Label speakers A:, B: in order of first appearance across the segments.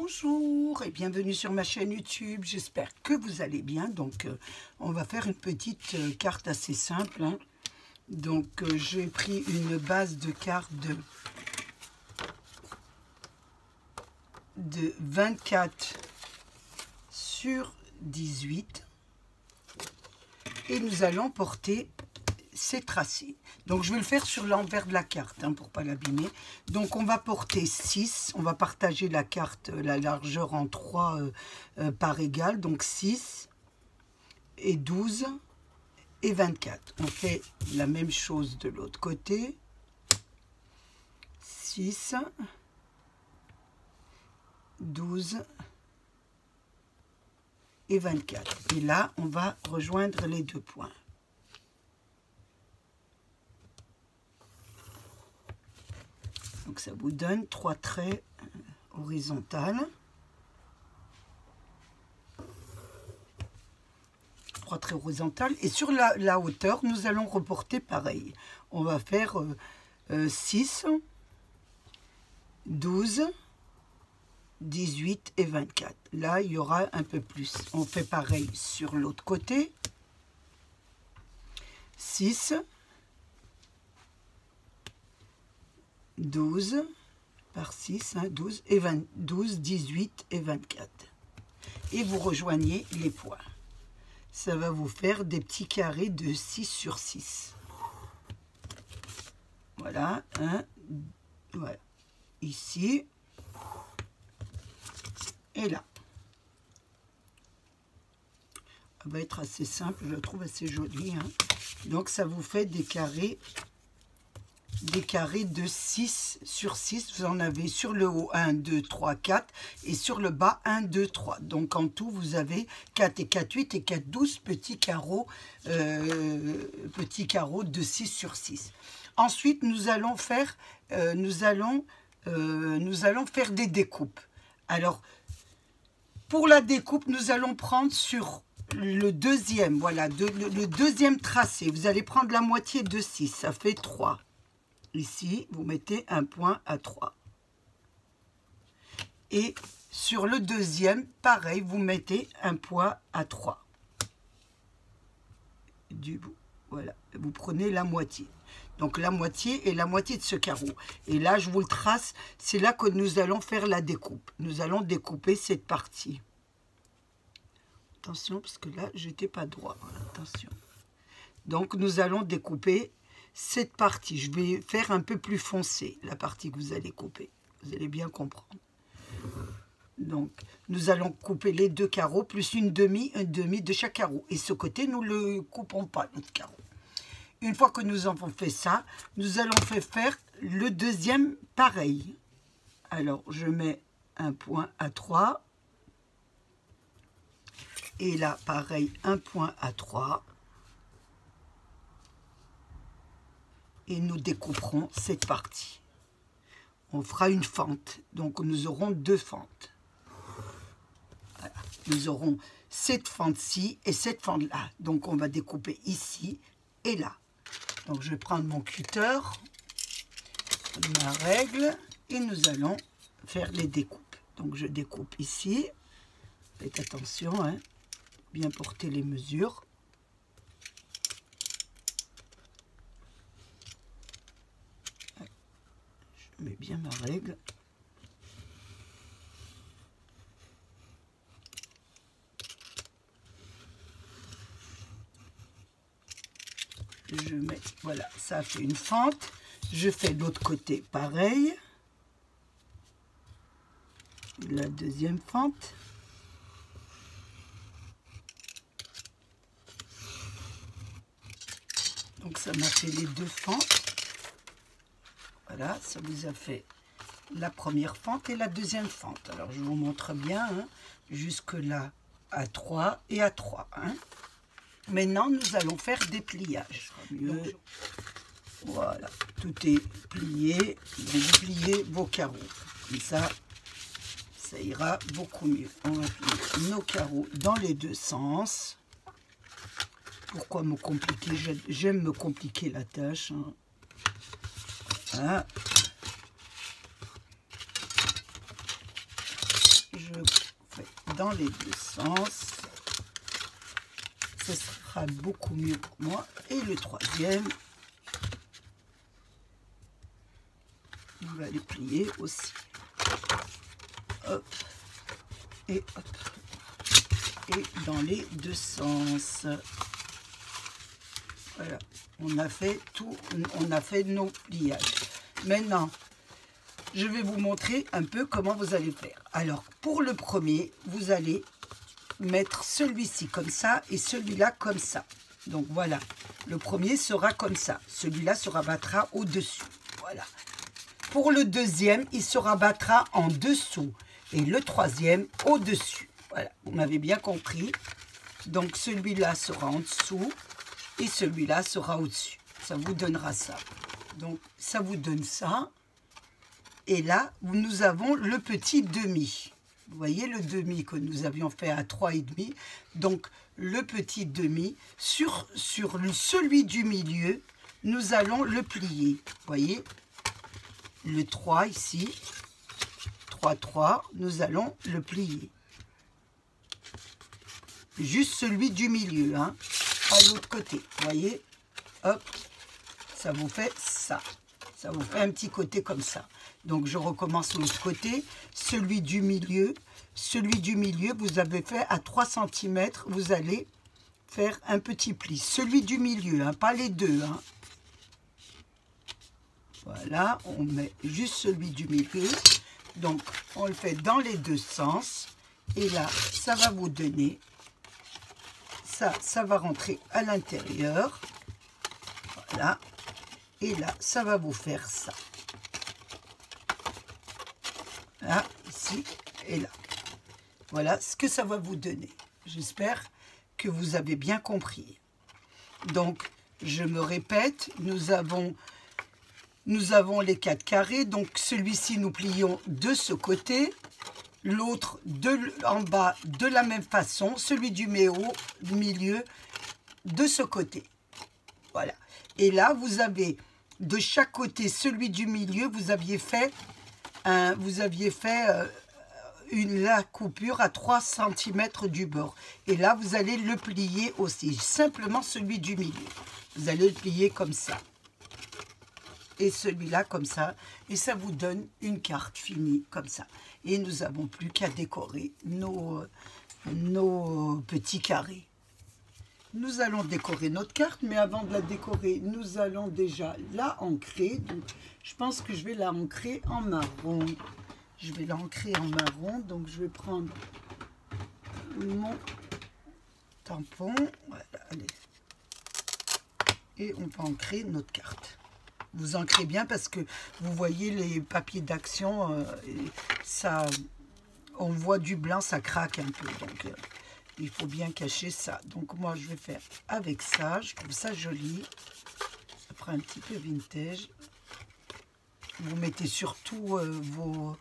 A: Bonjour et bienvenue sur ma chaîne YouTube, j'espère que vous allez bien. Donc on va faire une petite carte assez simple, hein. Donc j'ai pris une base de cartes de 24 sur 18 et nous allons porter ces tracés. Donc je vais le faire sur l'envers de la carte, hein, pour pas l'abîmer. Donc on va porter 6, on va partager la carte, la largeur en 3 parts égales, donc 6 et 12 et 24. On fait la même chose de l'autre côté. 6, 12 et 24. Et là, on va rejoindre les deux points. Donc ça vous donne 3 traits horizontales. 3 traits horizontales. Et sur la hauteur, nous allons reporter pareil. On va faire 6, 12, 18 et 24. Là, il y aura un peu plus. On fait pareil sur l'autre côté. 6, 12 par 6, hein, 12, et 12, 18 et 24. Et vous rejoignez les points. Ça va vous faire des petits carrés de 6 sur 6. Voilà, voilà. Ici et là. Ça va être assez simple, je le trouve assez joli, hein. Donc ça vous fait des carrés de 6 sur 6. Vous en avez sur le haut 1, 2, 3, 4 et sur le bas 1, 2, 3. Donc en tout, vous avez 4 et 4, 8 et 4, 12 petits carreaux de 6 sur 6. Ensuite, nous allons faire des découpes. Alors, pour la découpe, nous allons prendre sur le deuxième, voilà, le deuxième tracé. Vous allez prendre la moitié de 6, ça fait 3. Ici, vous mettez un point à 3. Et sur le deuxième, pareil, vous mettez un point à 3. Du bout, voilà. Vous prenez la moitié. Donc la moitié et la moitié de ce carreau. Et là, je vous le trace. C'est là que nous allons faire la découpe. Nous allons découper cette partie. Attention, parce que là, je n'étais pas droit. Attention. Donc, nous allons découper cette partie. Je vais faire un peu plus foncé, la partie que vous allez couper. Vous allez bien comprendre. Donc, nous allons couper les deux carreaux, plus un demi de chaque carreau. Et ce côté, nous ne le coupons pas, notre carreau. Une fois que nous avons fait ça, nous allons faire le deuxième pareil. Alors, je mets un point à 3. Et là, pareil, un point à 3. Et nous découperons cette partie. On fera une fente. Donc, nous aurons deux fentes. Voilà. Nous aurons cette fente-ci et cette fente-là. Donc, on va découper ici et là. Donc, je vais prendre mon cutter, ma règle, et nous allons faire les découpes. Donc, je découpe ici. Faites attention, hein. Bien porter les mesures. Je mets bien ma règle. Je mets, voilà, ça fait une fente. Je fais de l'autre côté pareil. La deuxième fente. Donc ça m'a fait les deux fentes. Voilà, ça vous a fait la première fente et la deuxième fente. Alors, je vous montre bien, hein, jusque là, à 3 et à 3. Hein. Maintenant, nous allons faire des pliages. Donc, voilà, tout est plié. Vous pliez vos carreaux. Comme ça ira beaucoup mieux. On va plier nos carreaux dans les deux sens. Pourquoi me compliquer? J'aime me compliquer la tâche. Hein. Voilà. dans les deux sens. Ce sera beaucoup mieux pour moi. Et le troisième, on va les plier aussi. Hop. Et hop. Et dans les deux sens. Voilà, on a fait tout, on a fait nos pliages. Maintenant, je vais vous montrer un peu comment vous allez faire. Alors, pour le premier, vous allez mettre celui-ci comme ça et celui-là comme ça. Donc voilà, le premier sera comme ça. Celui-là se rabattra au-dessus. Voilà. Pour le deuxième, il se rabattra en dessous. Et le troisième, au-dessus. Voilà, vous m'avez bien compris. Donc celui-là sera en dessous et celui-là sera au-dessus. Ça vous donnera ça. Donc ça vous donne ça. Et là, nous avons le petit demi. Vous voyez le demi que nous avions fait à 3,5. Donc le petit demi, sur celui du milieu, nous allons le plier. Vous voyez le 3 ici. 3, 3, nous allons le plier. Juste celui du milieu, hein, à l'autre côté. Vous voyez, hop, ça vous fait ça. Ça vous fait un petit côté comme ça. Donc, je recommence l'autre côté. Celui du milieu, vous avez fait à 3 cm, vous allez faire un petit pli. Celui du milieu, hein, pas les deux. Hein. Voilà, on met juste celui du milieu. Donc, on le fait dans les deux sens. Et là, ça va vous donner... Ça va rentrer à l'intérieur. Voilà. Et là, ça va vous faire ça. Là, ici et là. Voilà ce que ça va vous donner. J'espère que vous avez bien compris. Donc, je me répète, nous avons les 4 carrés. Donc, celui-ci, nous plions de ce côté. L'autre en bas de la même façon, celui du milieu de ce côté. Voilà. Et là, vous avez de chaque côté, celui du milieu, vous aviez fait la coupure à 3 cm du bord. Et là, vous allez le plier aussi, simplement celui du milieu. Vous allez le plier comme ça. Et celui-là comme ça, et ça vous donne une carte finie comme ça. Et nous n'avons plus qu'à décorer nos petits carrés. Nous allons décorer notre carte, mais avant de la décorer, nous allons déjà la ancrer. Donc, je pense que je vais la ancrer en marron. Je vais l'ancrer en marron, donc je vais prendre mon tampon. Voilà, allez. Et on va ancrer notre carte. Vous ancrez bien parce que vous voyez les papiers d'action, ça, on voit du blanc, ça craque un peu. Donc, il faut bien cacher ça. Donc, moi, je vais faire avec ça. Je trouve ça joli. Ça fera un petit peu vintage. Vous mettez surtout vos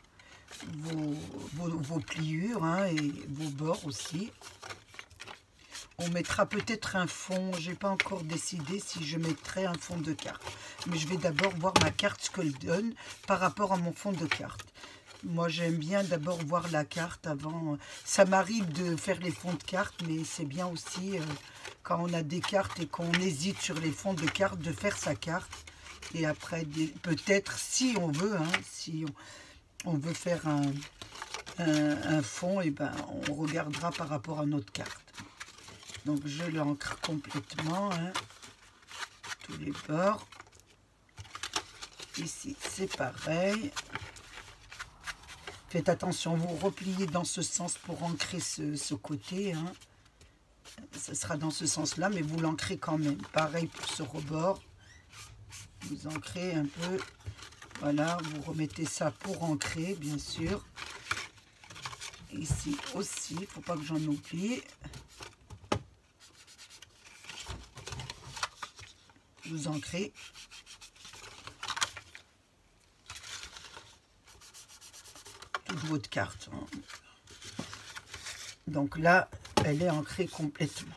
A: pliures hein, et vos bords aussi. On mettra peut-être un fond, je n'ai pas encore décidé si je mettrai un fond de carte. Mais je vais d'abord voir ma carte, ce qu'elle donne par rapport à mon fond de carte. Moi, j'aime bien d'abord voir la carte avant. Ça m'arrive de faire les fonds de carte, mais c'est bien aussi quand on a des cartes et qu'on hésite sur les fonds de carte, de faire sa carte. Et après, peut-être, si on veut, hein, si on veut faire un fond, et ben, on regardera par rapport à notre carte. Donc, je l'ancre complètement, hein, tous les bords. Ici, c'est pareil. Faites attention, vous repliez dans ce sens pour ancrer ce côté. Hein. Ce sera dans ce sens-là, mais vous l'ancrez quand même. Pareil pour ce rebord. Vous ancrez un peu. Voilà, vous remettez ça pour ancrer, bien sûr. Ici aussi, il ne faut pas que j'en oublie. Vous ancrez. Toute votre carte. Donc là, elle est ancrée complètement.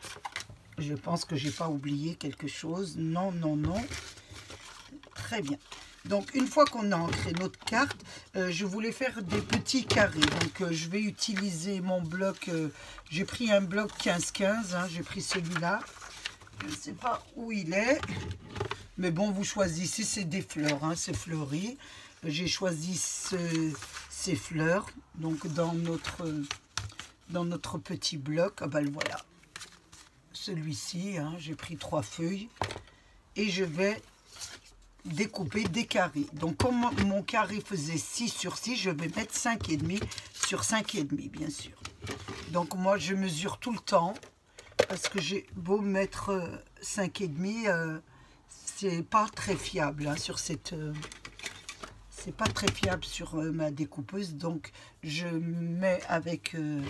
A: Je pense que je n'ai pas oublié quelque chose. Non, non, non. Très bien. Donc une fois qu'on a ancré notre carte, je voulais faire des petits carrés. Donc je vais utiliser mon bloc, j'ai pris un bloc 15-15, hein, j'ai pris celui-là. Je ne sais pas où il est, mais bon, vous choisissez, c'est des fleurs, hein, c'est fleuri. J'ai choisi ces fleurs, donc dans notre petit bloc. Ah ben voilà, celui-ci, hein, j'ai pris 3 feuilles et je vais découper des carrés. Donc comme mon carré faisait 6 sur 6, je vais mettre 5,5 sur 5,5 bien sûr. Donc moi je mesure tout le temps parce que j'ai beau mettre 5,5, c'est pas très fiable hein, sur cette c'est pas très fiable sur ma découpeuse, donc je mets avec mon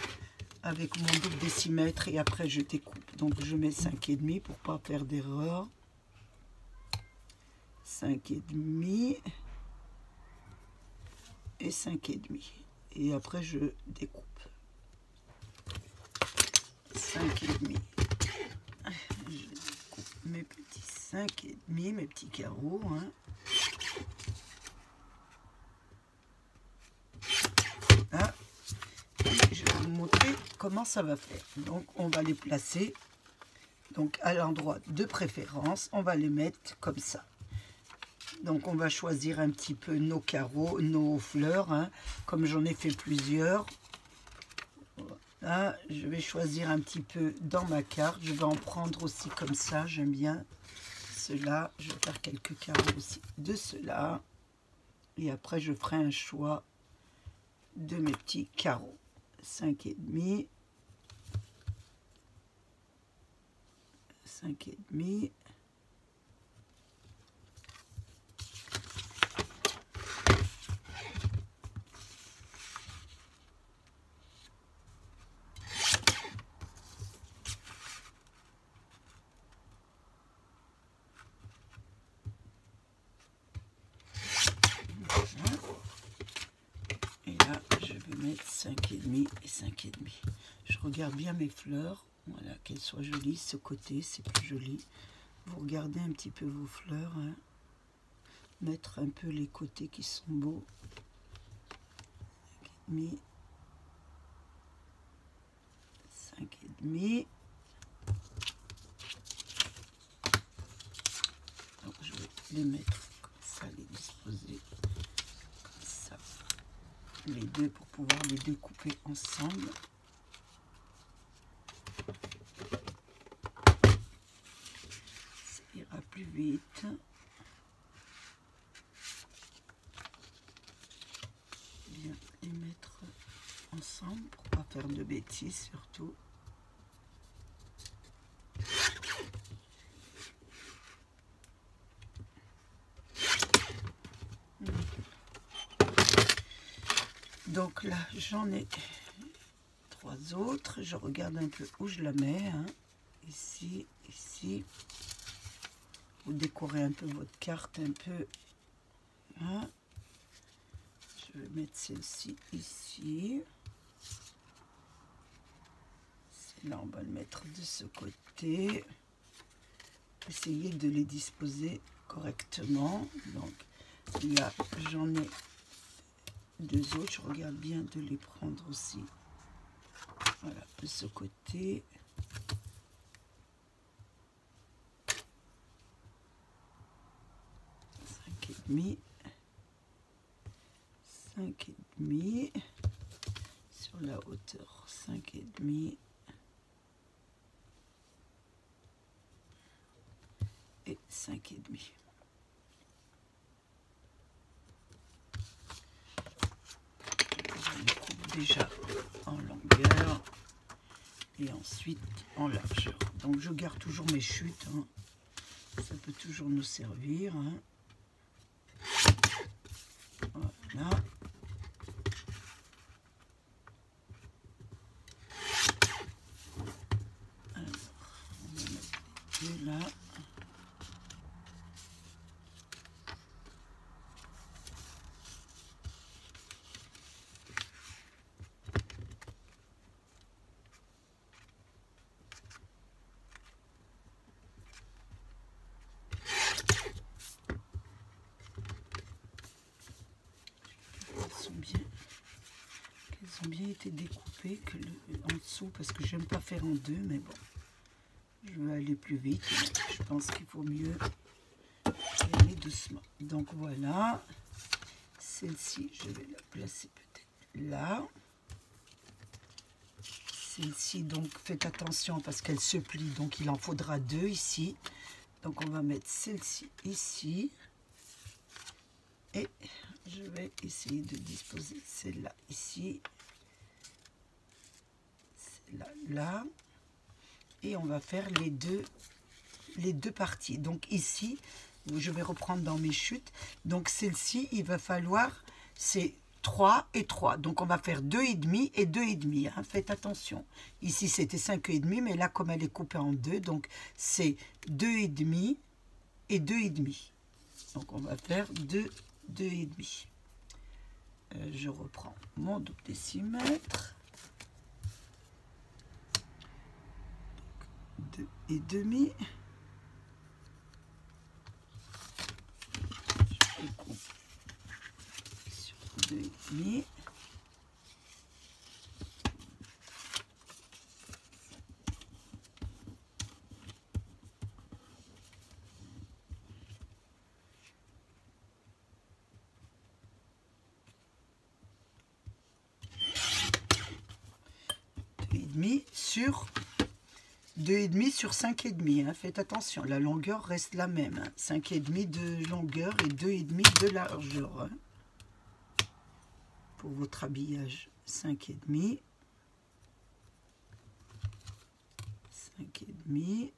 A: double décimètre et après je découpe. Donc je mets 5,5 pour pas faire d'erreur. 5,5 et 5,5 et après je découpe 5,5. Je découpe mes petits 5,5, mes petits carreaux, hein. Là, et je vais vous montrer comment ça va faire. Donc on va les placer donc à l'endroit de préférence, on va les mettre comme ça. Donc on va choisir un petit peu nos carreaux, nos fleurs, hein, comme j'en ai fait plusieurs. Voilà, je vais choisir un petit peu dans ma carte. Je vais en prendre aussi comme ça, j'aime bien cela. Je vais faire quelques carreaux aussi de cela. Et après je ferai un choix de mes petits carreaux. 5,5. 5,5. Et là, je vais mettre 5,5 et 5,5. Je regarde bien mes fleurs. Voilà, qu'elles soient jolies. Ce côté, c'est plus joli. Vous regardez un petit peu vos fleurs. Hein. Mettre un peu les côtés qui sont beaux. 5,5. 5,5. Donc je vais les mettre comme ça, les disposer comme ça. Les deux pour pouvoir les découper ensemble. Ça ira plus vite. Bien les mettre ensemble pour pas faire de bêtises surtout. Donc là j'en ai 3 autres. Je regarde un peu où je la mets. Hein. Ici, ici. Vous décorez un peu votre carte un peu. Hein. Je vais mettre celle-ci ici. Celle-là, on va le mettre de ce côté. Essayez de les disposer correctement. Donc là, j'en ai 2 autres. Je regarde bien de les prendre aussi. Voilà, de ce côté. Et demi. 5,5 sur la hauteur 5,5 et 5,5. Je les coupe déjà en longueur et ensuite en largeur. Donc je garde toujours mes chutes, hein. Ça peut toujours nous servir, hein. Voilà. Alors, on va mettre les deux là. ont bien été découpées que en dessous, parce que j'aime pas faire en deux, mais bon, je veux aller plus vite. Je pense qu'il faut mieux y aller doucement. Donc voilà, celle-ci, je vais la placer peut-être là. Celle-ci, donc faites attention parce qu'elle se plie, donc il en faudra deux ici. Donc on va mettre celle-ci ici. Et je vais essayer de disposer celle-là ici. Celle-là là. Et on va faire les deux parties. Donc ici, je vais reprendre dans mes chutes. Donc celle-ci, il va falloir, c'est 3 et 3. Donc on va faire 2,5 et 2,5. Hein. Faites attention. Ici c'était 5,5, mais là comme elle est coupée en deux, donc c'est 2,5 et 2,5. Donc on va faire 2,5. Je reprends mon double décimètre. 2,5. Je découpe sur 2,5. Sur 2,5 sur 5,5. Hein. Faites attention, la longueur reste la même. Hein. 5,5 de longueur et 2,5 de largeur. Hein. Pour votre habillage, 5,5. 5,5.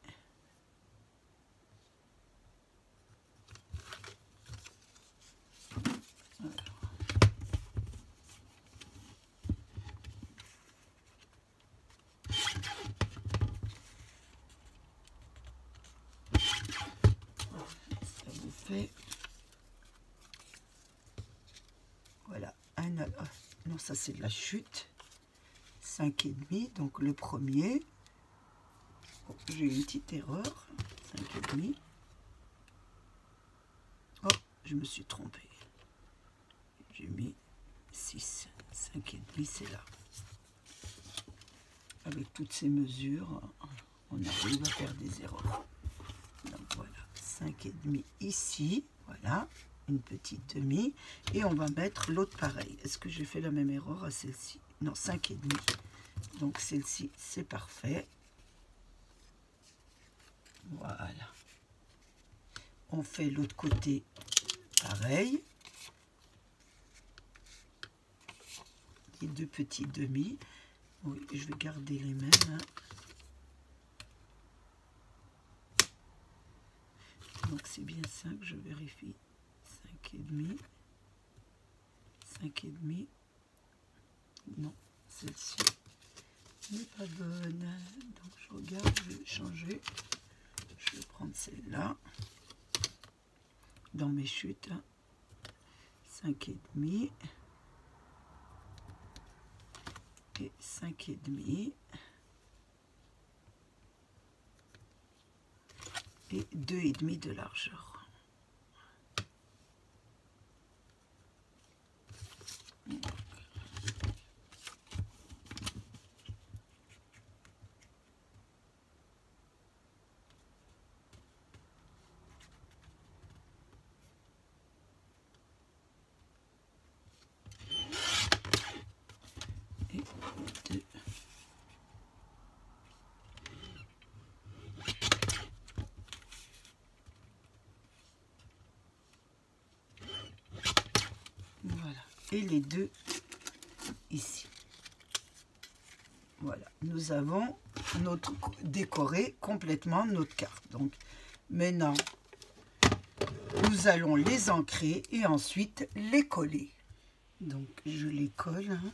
A: Voilà. Voilà, non, ça c'est de la chute. 5,5, donc le premier. Oh, j'ai eu une petite erreur. 5,5. Oh, je me suis trompée. J'ai mis 6. 5,5, c'est là. Avec toutes ces mesures, on arrive à faire des erreurs. Donc voilà, 5,5 ici. Voilà, une petite demi. Et on va mettre l'autre pareil. Est-ce que j'ai fait la même erreur à celle-ci? Non, 5,5. Donc celle-ci, c'est parfait. Voilà. On fait l'autre côté pareil. Les deux petits demi. Oui, je vais garder les mêmes. Hein. Donc c'est bien ça que je vérifie. 5,5. 5,5. Non, celle-ci n'est pas bonne. Donc je regarde, je vais changer. Je vais prendre celle-là. Dans mes chutes. 5,5. Et 5,5. Et 2,5 de largeur. Et 2. Voilà. Et les deux ici. Voilà. Nous avons décoré complètement notre carte. Donc maintenant, nous allons les ancrer et ensuite les coller. Donc je les colle. Hein.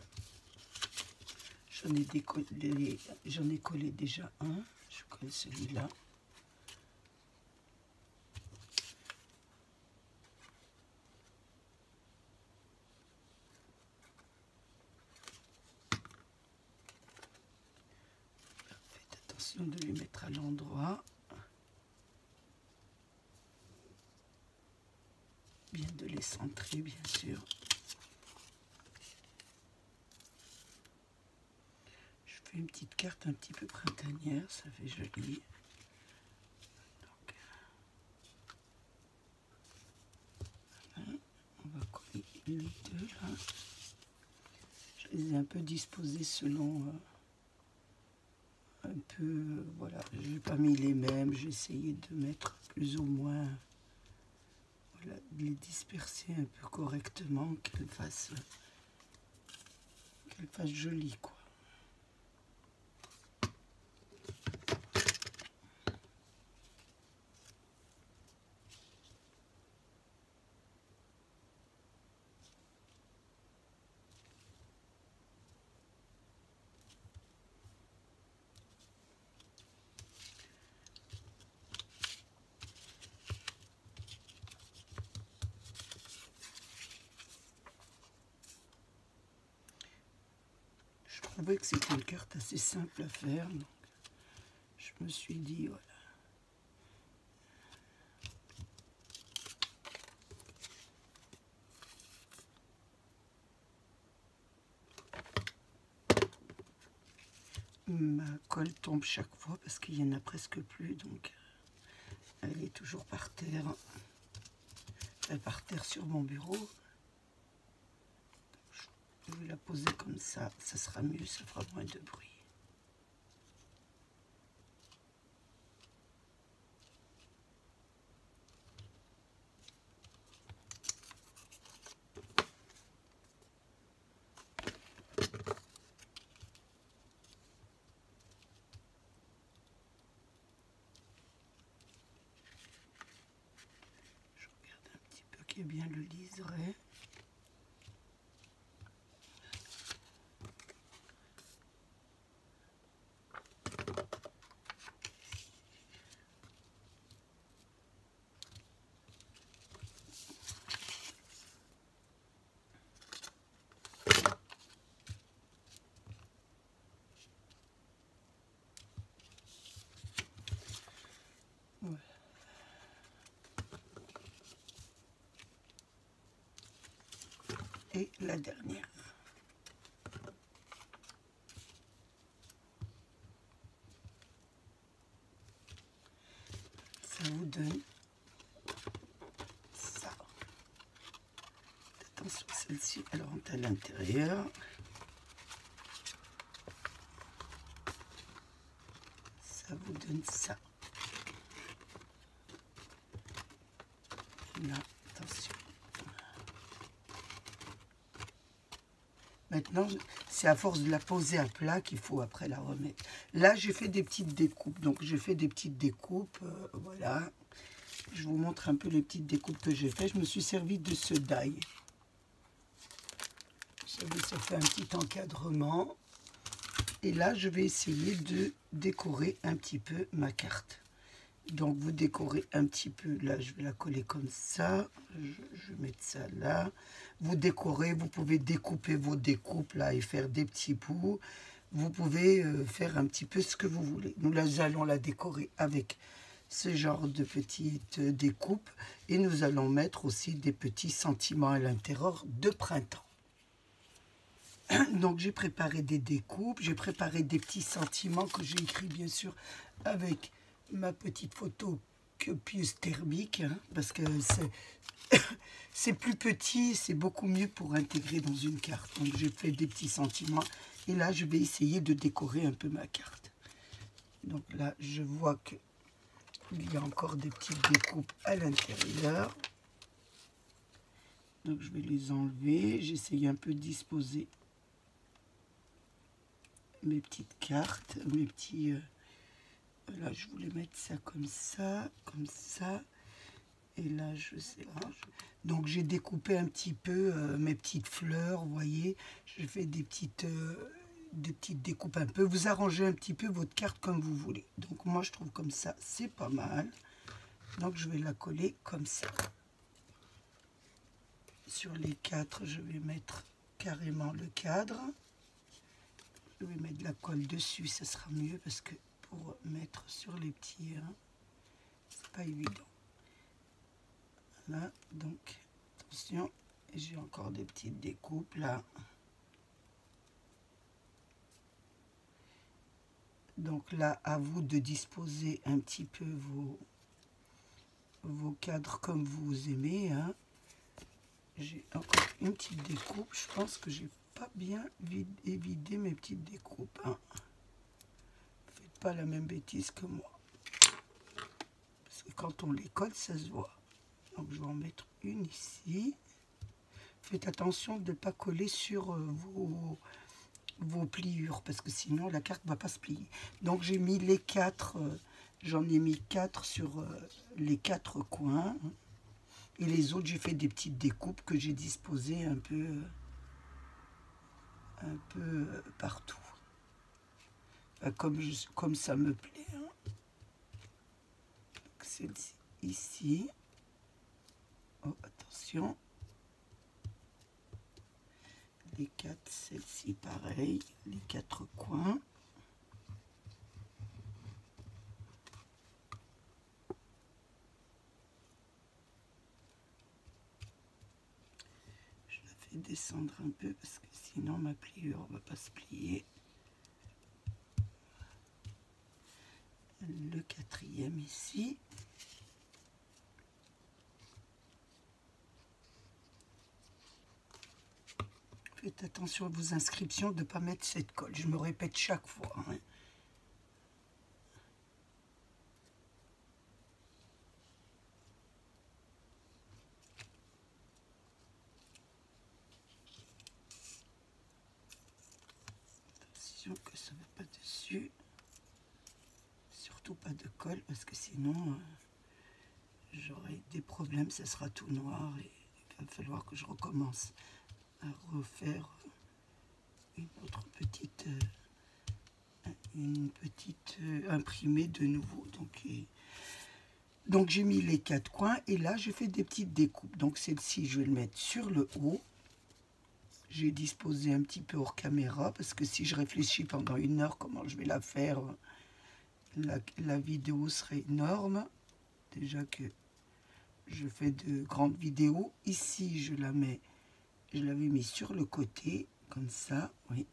A: J'en ai collé déjà un. Je colle celui-là. Faites attention de les mettre à l'endroit. Bien de les centrer, bien sûr. fais une petite carte un petit peu printanière, ça fait joli. Donc, voilà, on va coller les deux là. Je les ai un peu disposés selon un peu, voilà, j'ai pas mis les mêmes, j'ai essayé de mettre plus ou moins, voilà, de les disperser un peu correctement, qu'elles fassent jolies, quoi. Je trouvais que c'était une carte assez simple à faire, donc je me suis dit, voilà. Ma colle tombe chaque fois parce qu'il n'y en a presque plus, donc elle est toujours par terre. Elle est par terre sur mon bureau. Je vais la poser comme ça sera mieux, ça fera moins de bruit. Je regarde un petit peu qu'il y ait bien le liseré. Voilà. Et la dernière. Ça vous donne ça. Attention, celle-ci, elle rentre à l'intérieur. Ça vous donne ça. Là, attention. Maintenant, c'est à force de la poser à plat qu'il faut après la remettre. Là, j'ai fait des petites découpes. Donc, j'ai fait des petites découpes. Voilà. Je vous montre un peu les petites découpes que j'ai fait. Je me suis servi de ce die. Ça fait un petit encadrement. Et là, je vais essayer de décorer un petit peu ma carte. Donc, vous décorez un petit peu. Là, je vais la coller comme ça. Je vais mettre ça là. Vous décorez. Vous pouvez découper vos découpes là et faire des petits bouts. Vous pouvez faire un petit peu ce que vous voulez. Nous, là, allons la décorer avec ce genre de petites découpes. Et nous allons mettre aussi des petits sentiments à l'intérieur de printemps. Donc, j'ai préparé des découpes. J'ai préparé des petits sentiments que j'ai écrits, bien sûr, avec ma petite photo Copius thermique, hein, parce que c'est plus petit, c'est beaucoup mieux pour intégrer dans une carte. Donc j'ai fait des petits sentiments et là je vais essayer de décorer un peu ma carte. Donc là je vois que il y a encore des petites découpes à l'intérieur. Donc je vais les enlever, j'essaye un peu de disposer mes petites cartes, mes petits... Là, je voulais mettre ça comme ça, comme ça. Et là, je sais pas. Donc, j'ai découpé un petit peu mes petites fleurs, vous voyez. Je fais des petites découpes un peu. Vous arrangez un petit peu votre carte comme vous voulez. Donc, moi, je trouve comme ça, c'est pas mal. Donc, je vais la coller comme ça. Sur les 4, je vais mettre carrément le cadre. Je vais mettre de la colle dessus, ça sera mieux parce que pour mettre sur les petits, hein, c'est pas évident. Là, donc, attention, j'ai encore des petites découpes là. Donc là, à vous de disposer un petit peu vos cadres comme vous aimez, hein. J'ai encore une petite découpe. Je pense que j'ai pas bien vidé mes petites découpes, hein. Faites pas la même bêtise que moi. Parce que quand on les colle, ça se voit. Donc je vais en mettre une ici. Faites attention de ne pas coller sur vos pliures, parce que sinon la carte ne va pas se plier. Donc j'ai mis les 4, j'en ai mis 4 sur les 4 coins. Et les autres, j'ai fait des petites découpes que j'ai disposées un peu partout. Comme ça me plaît, hein. Celle-ci ici. Oh, attention. Les 4, celle-ci pareil, les 4 coins. Je la fais descendre un peu parce que sinon ma pliure ne va pas se plier. Le 4e ici. Faites attention à vos inscriptions de ne pas mettre cette colle. Je me répète chaque fois, hein. Attention que ça ne va pas dessus. Surtout pas de colle parce que sinon j'aurai des problèmes. Ça sera tout noir et il va falloir que je recommence à refaire une autre petite imprimée de nouveau. Donc j'ai mis les 4 coins et là j'ai fait des petites découpes. Donc celle-ci je vais le mettre sur le haut. J'ai disposé un petit peu hors caméra parce que si je réfléchis pendant 1 heure comment je vais la faire, la vidéo serait énorme. Déjà que je fais de grandes vidéos. Ici je l'avais mis sur le côté comme ça, oui.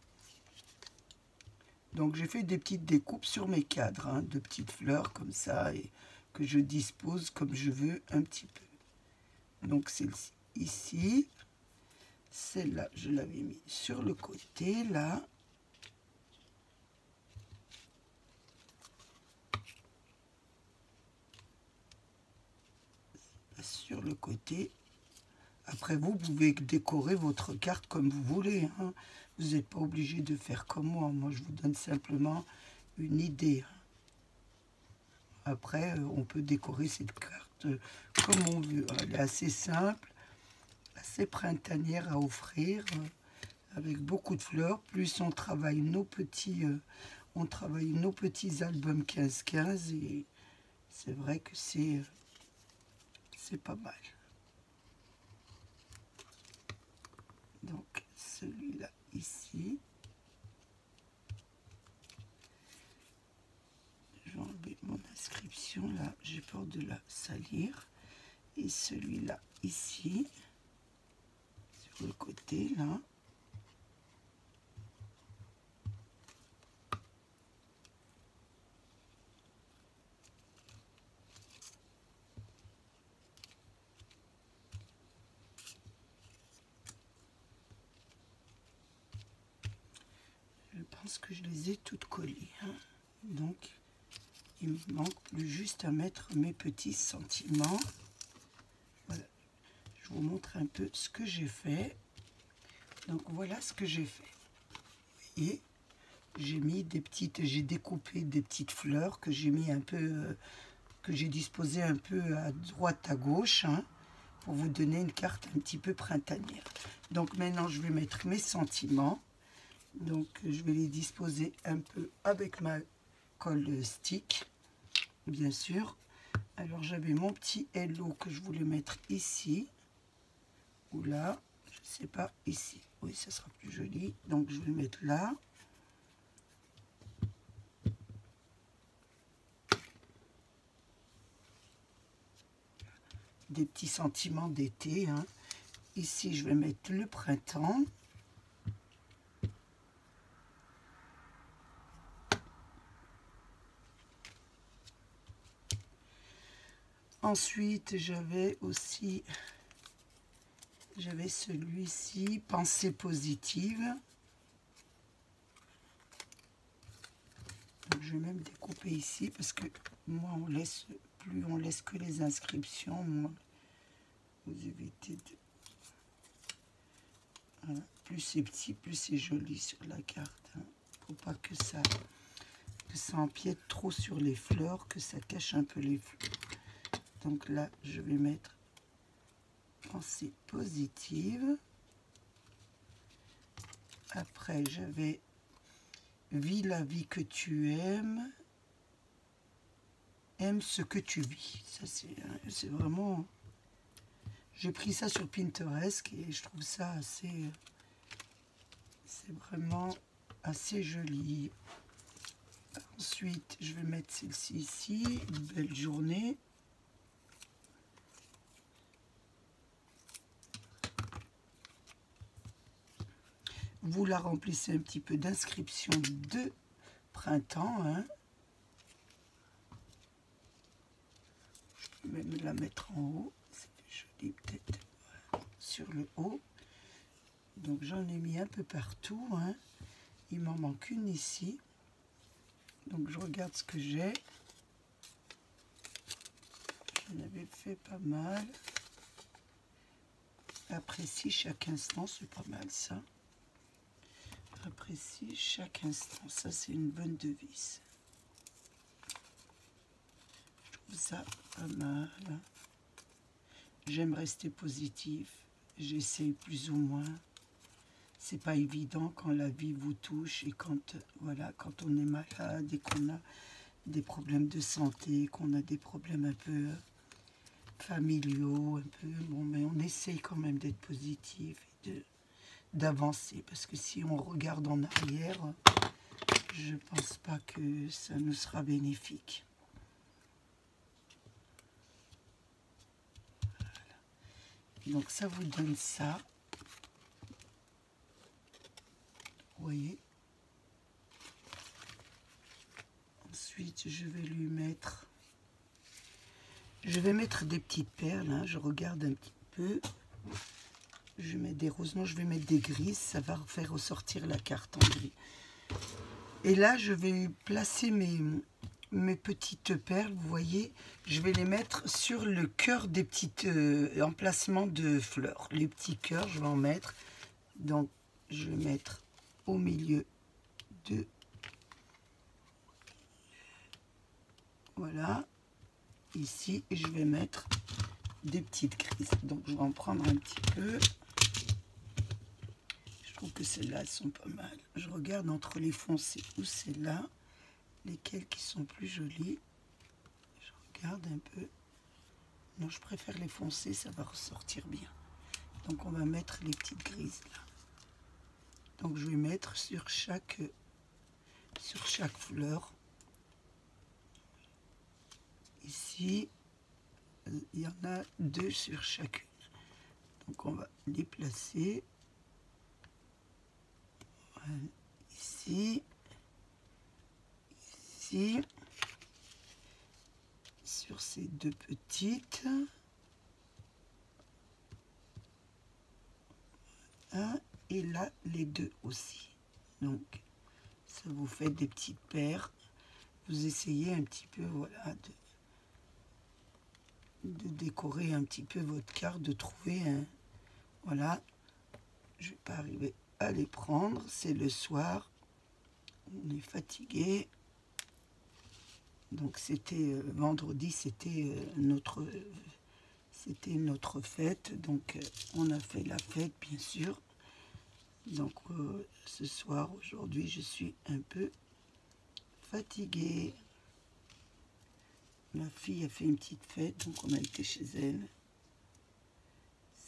A: Donc j'ai fait des petites découpes sur mes cadres, hein, de petites fleurs comme ça, et que je dispose comme je veux un petit peu. Donc celle-ci ici, celle-là je l'avais mis sur le côté là. Sur le côté. Après vous pouvez décorer votre carte comme vous voulez, hein. Vous n'êtes pas obligé de faire comme moi. Moi je vous donne simplement une idée. Après, on peut décorer cette carte comme on veut. Elle est assez simple, assez printanière à offrir, avec beaucoup de fleurs. Plus on travaille nos petits albums 15-15 et c'est vrai que c'est pas mal. Donc celui-là ici. Je vais enlever mon inscription là, j'ai peur de la salir. Et celui-là ici, sur le côté là. Je pense que je les ai toutes collées, hein. Donc il me manque plus juste à mettre mes petits sentiments. Voilà. Je vous montre un peu ce que j'ai fait. Donc voilà ce que j'ai fait. Et j'ai mis j'ai découpé des petites fleurs que j'ai mis un peu, que j'ai disposées un peu à droite, à gauche, hein, pour vous donner une carte un petit peu printanière. Donc maintenant je vais mettre mes sentiments. Donc je vais les disposer un peu avec ma colle stick, bien sûr. Alors j'avais mon petit hello que je voulais mettre ici, ou là, je ne sais pas, ici. Oui, ça sera plus joli. Donc je vais le mettre là. Des petits sentiments d'été, hein. Ici je vais mettre le printemps. Ensuite, j'avais celui-ci, pensée positive. Donc, je vais même découper ici parce que moi, plus on laisse que les inscriptions, moins vous évitez de... Voilà. Plus c'est petit, plus c'est joli sur la carte. Hein. Faut pas que ça empiète trop sur les fleurs, que ça cache un peu les fleurs. Donc là, je vais mettre pensée positive. Après, j'avais vis la vie que tu aimes, aime ce que tu vis. Ça, c'est vraiment... J'ai pris ça sur Pinterest et je trouve ça assez... C'est vraiment assez joli. Ensuite, je vais mettre celle-ci ici. Une belle journée. Vous la remplissez un petit peu d'inscriptions de printemps. Hein. Je peux même la mettre en haut. C'est joli peut-être sur le haut. Donc j'en ai mis un peu partout. Hein. Il m'en manque une ici. Donc je regarde ce que j'ai. J'en avais fait pas mal. Apprécie chaque instant, c'est pas mal ça. Apprécie chaque instant, ça c'est une bonne devise. Je trouve ça pas mal. J'aime rester positif. J'essaie plus ou moins. C'est pas évident quand la vie vous touche et quand, voilà, quand on est malade et qu'on a des problèmes de santé, qu'on a des problèmes un peu familiaux, un peu, bon, mais on essaye quand même d'être positif et d'avancer, parce que si on regarde en arrière, je pense pas que ça nous sera bénéfique. Voilà. Donc ça vous donne ça. Vous voyez. Ensuite, je vais lui mettre... Je vais mettre des petites perles. Hein. Je regarde un petit peu. Je mets des roses. Non, je vais mettre des grises. Ça va faire ressortir la carte en gris. Et là, je vais placer mes petites perles. Vous voyez, je vais les mettre sur le cœur des petites emplacements de fleurs. Les petits cœurs, je vais en mettre. Donc, je vais mettre au milieu de... Voilà. Ici, je vais mettre des petites grises. Donc, je vais en prendre un petit peu. Je trouve que celles-là, elles sont pas mal. Je regarde entre les foncées ou celles-là, lesquelles qui sont plus jolies. Je regarde un peu. Non, je préfère les foncées, ça va ressortir bien. Donc, on va mettre les petites grises là. Donc, je vais mettre sur chaque fleur. Ici, il y en a 2 sur chacune. Donc, on va les placer. Voilà. Ici. Ici. Sur ces 2 petites. Voilà. Et là, les 2 aussi. Donc, ça vous fait des petites paires. Vous essayez un petit peu, voilà, de décorer un petit peu votre carte, de trouver un... Voilà, je ne vais pas arriver à les prendre, c'est le soir, on est fatigué. Donc c'était vendredi, c'était notre fête, donc on a fait la fête bien sûr. Donc ce soir, aujourd'hui, je suis un peu fatiguée. Ma fille a fait une petite fête, donc on a été chez elle.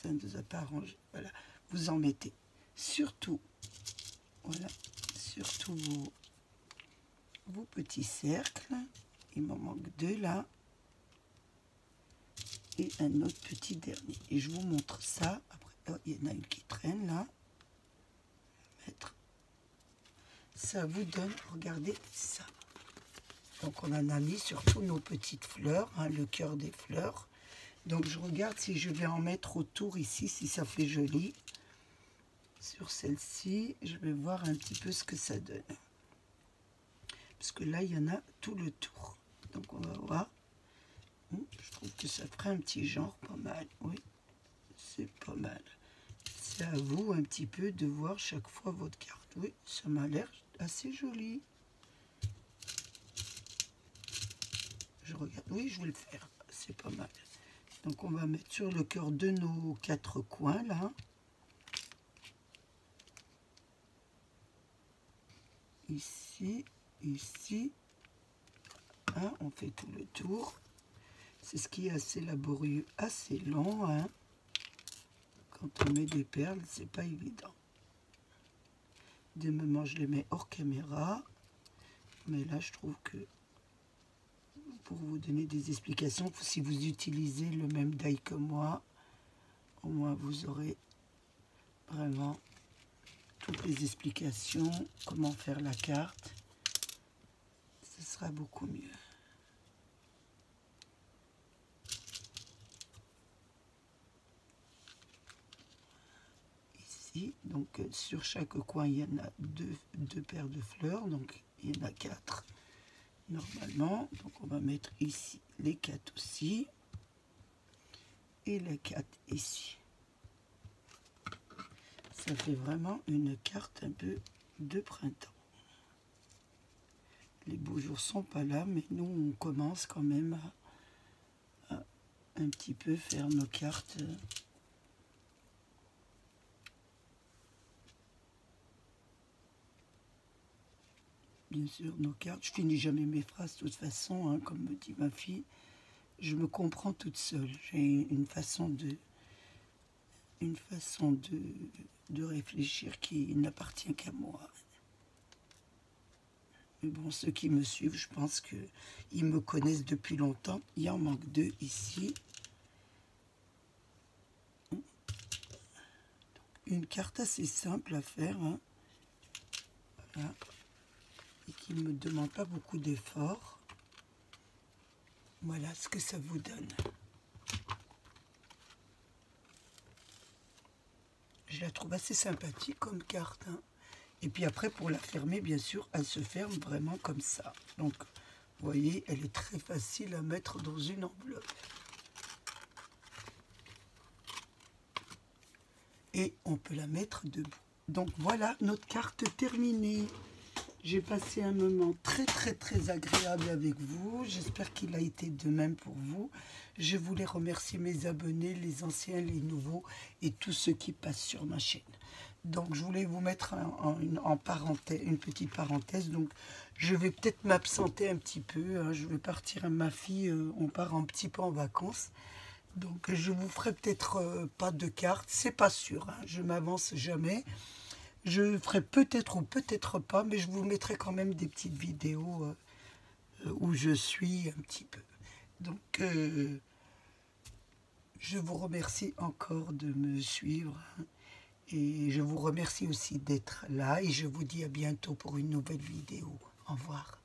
A: Ça ne nous a pas arrangé. Voilà, vous en mettez surtout, voilà, surtout vos petits cercles. Il m'en manque 2 là. Et un autre petit dernier. Et je vous montre ça. Après, oh, il y en a une qui traîne là. Mettre. Ça vous donne, regardez ça. Donc on en a mis sur tous nos petites fleurs, hein, le cœur des fleurs. Donc je regarde si je vais en mettre autour ici, si ça fait joli. Sur celle-ci, je vais voir un petit peu ce que ça donne. Parce que là, il y en a tout le tour. Donc on va voir. Je trouve que ça ferait un petit genre pas mal. Oui, c'est pas mal. C'est à vous un petit peu de voir chaque fois votre carte. Oui, ça m'a l'air assez joli. Je regarde. Oui, je vais le faire. C'est pas mal. Donc on va mettre sur le cœur de nos 4 coins là. Ici, ici. Hein, on fait tout le tour. C'est ce qui est assez laborieux, assez long. Hein. Quand on met des perles, c'est pas évident. Des moments, je les mets hors caméra. Mais là, je trouve que pour vous donner des explications, si vous utilisez le même die que moi, au moins vous aurez vraiment toutes les explications, comment faire la carte. Ce sera beaucoup mieux. Donc sur chaque coin il y en a deux paires de fleurs, donc il y en a 4 normalement. Donc on va mettre ici les 4 aussi et les 4 ici. Ça fait vraiment une carte un peu de printemps. Les beaux jours sont pas là, mais nous on commence quand même à un petit peu faire nos cartes. Bien sûr, nos cartes. Je finis jamais mes phrases de toute façon, hein, comme me dit ma fille. Je me comprends toute seule. J'ai une façon de réfléchir qui n'appartient qu'à moi. Mais bon, ceux qui me suivent, je pense qu'ils me connaissent depuis longtemps. Il en manque 2 ici. Une carte assez simple à faire. Hein. Voilà. Et qui ne me demande pas beaucoup d'efforts. Voilà ce que ça vous donne. Je la trouve assez sympathique comme carte. Hein. Et puis après, pour la fermer, bien sûr, elle se ferme vraiment comme ça. Donc, vous voyez, elle est très facile à mettre dans une enveloppe. Et on peut la mettre debout. Donc voilà, notre carte terminée. J'ai passé un moment très agréable avec vous. J'espère qu'il a été de même pour vous. Je voulais remercier mes abonnés, les anciens, les nouveaux et tous ceux qui passent sur ma chaîne. Donc je voulais vous mettre en parenthèse, une petite parenthèse. Donc je vais peut-être m'absenter un petit peu. Hein. Je vais partir à ma fille, on part un petit peu en vacances. Donc je vous ferai peut-être pas de cartes, c'est pas sûr. Hein. Je m'avance jamais. Je ferai peut-être ou peut-être pas, mais je vous mettrai quand même des petites vidéos où je suis un petit peu. Donc, je vous remercie encore de me suivre. Hein, et je vous remercie aussi d'être là. Et je vous dis à bientôt pour une nouvelle vidéo. Au revoir.